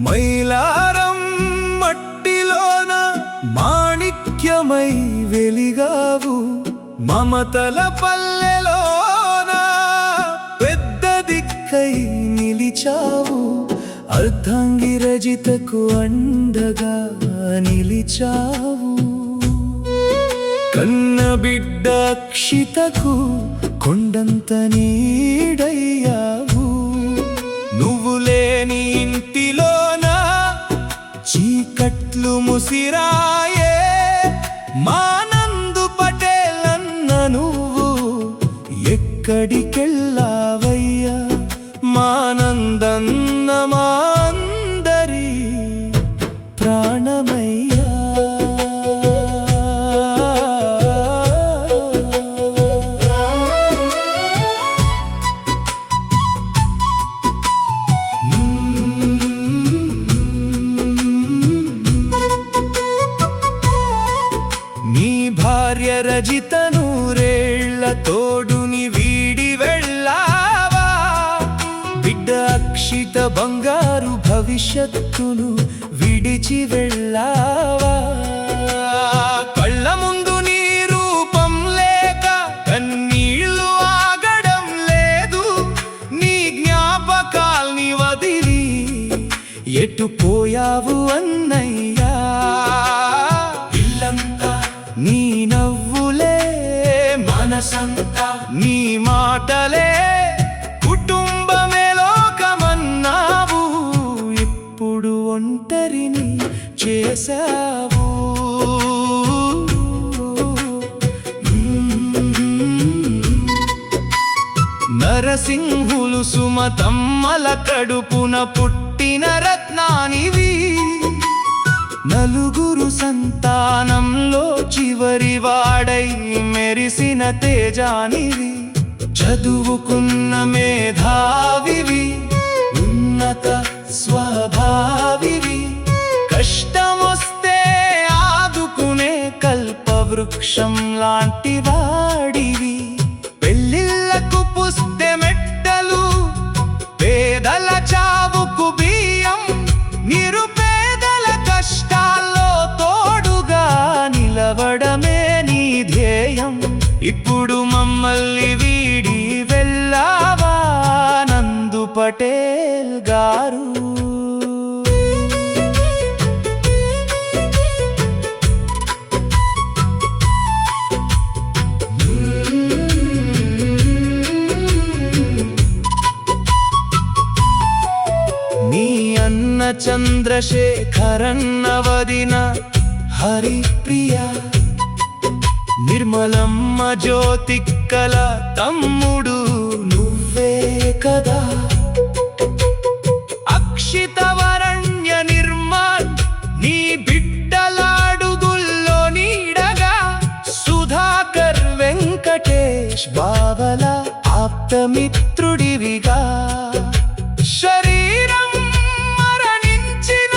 మైలారం మట్టిలోన మాణిక్యమై వెలిగావు, మమతల పల్లెలోన పెద్ద దిక్కై నిలిచావు, అర్ధాంగి రజితకు అండగా నిలిచావు, కన్నబిడ్డ అక్షితకు కొండంత నీడయ్యావు. నువ్వు లేని ఇంటిలోన చీకట్లు ముసిరాయే, మానందు పటేల్ అన్న నువ్వు ఎక్కడికెళ్ళావయ్యా, మానందన్న మా అందరి ప్రాణమయ్యా. నీ భార్య రజిత నూరేళ్ల తోడుని వీడి వెళ్ళావా, బిడ్డ అక్షిత బంగారు భవిష్యత్తును విడిచి వెళ్ళావా. కళ్ళ ముందు నీ రూపం లేక కన్నీళ్లు ఆగడం లేదు, నీ జ్ఞాపకాల్ని వదిలి ఎటు పోయావు అన్నయ్యా. ఇల్లంతా నీ నవ్వులే, మనసంతా నీ మాటలే, కుటుంబమే లోకమన్నావు, ఇప్పుడు ఒంటరిని చేశావు. నరసింహులు సుమతమ్మల కడుపున పుట్టిన రత్నానివి, నలుగురు సంతానంలో చివరి వాడై మెరిసిన తేజానివి, చదువుకున్న మేధావివి, ఉన్నత స్వభావివి, కష్టమొస్తే ఆదుకునే కల్పవృక్షం లాంటి వాడివి. పెళ్ళిళ్ళకు పుస్తే మెట్టలు, పేదల చావుకు బియ్యం, నిరుపేదల కష్టాల్లో తోడుగా నిలవడమే నీ ధ్యేయం. ఇప్పుడు మమ్మల్ని వీడి వెళ్ళావా నందు పటేల్ గారు. నీ అన్న చంద్రశేఖరన్న వదిన హరిప్రియ, నిర్మలమ్మ జ్యోతిక్కల తమ్ముడు నువ్వే కదా. అక్షిత వరణ్య నిర్మాణ్ నీ బిడ్డలాడుగుల్లో నీడగా, సుధాకర్ వెంకటేష్ బావల ఆప్తమిత్రుడివిగా. శరీరం మరణించిన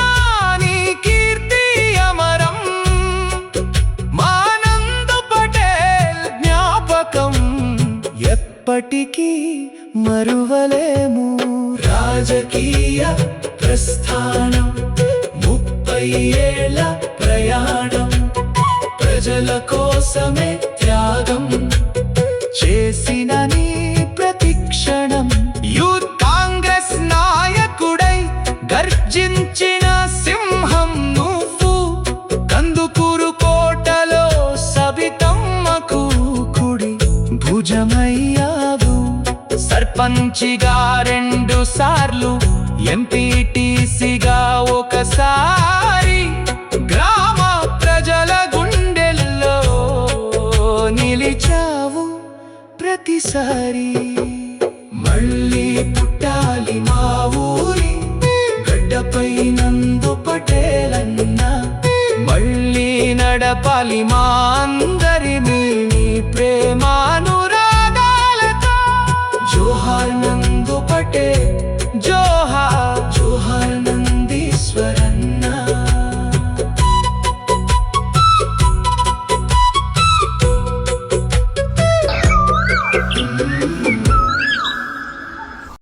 నీ కీర్తి అమరం, మానందు పటేల్ జ్ఞాపకం ఎప్పటికీ మరువలేము. రాజకీయ ప్రస్థానం 30 ఏళ్ల ప్రయాణం, ప్రజల కోసమే త్యాగం చేసిన నీ ప్రతిక్షణం. యూత్ కాంగ్రెస్ నాయకుడై గర్జించిన సింహం నువ్వు, కందుకూరు కోటలో సబితమ్మకు కుడి భుజమయ్యావు. సర్పంచిగా 2 సార్లు, ఎంపీటీసీగా ఒకసారి, గ్రామ ప్రజల గుండెల్లో నిలిచావు ప్రతిసారి. మళ్ళీ పుట్టాలి మా ఊరి గడ్డపై నందు పటేలన్న, మళ్ళీ నడపాలి మా అందరినీ నీ ప్రేమానురాగాలతో. జోహార్ నందు పటేల్, జోహార్.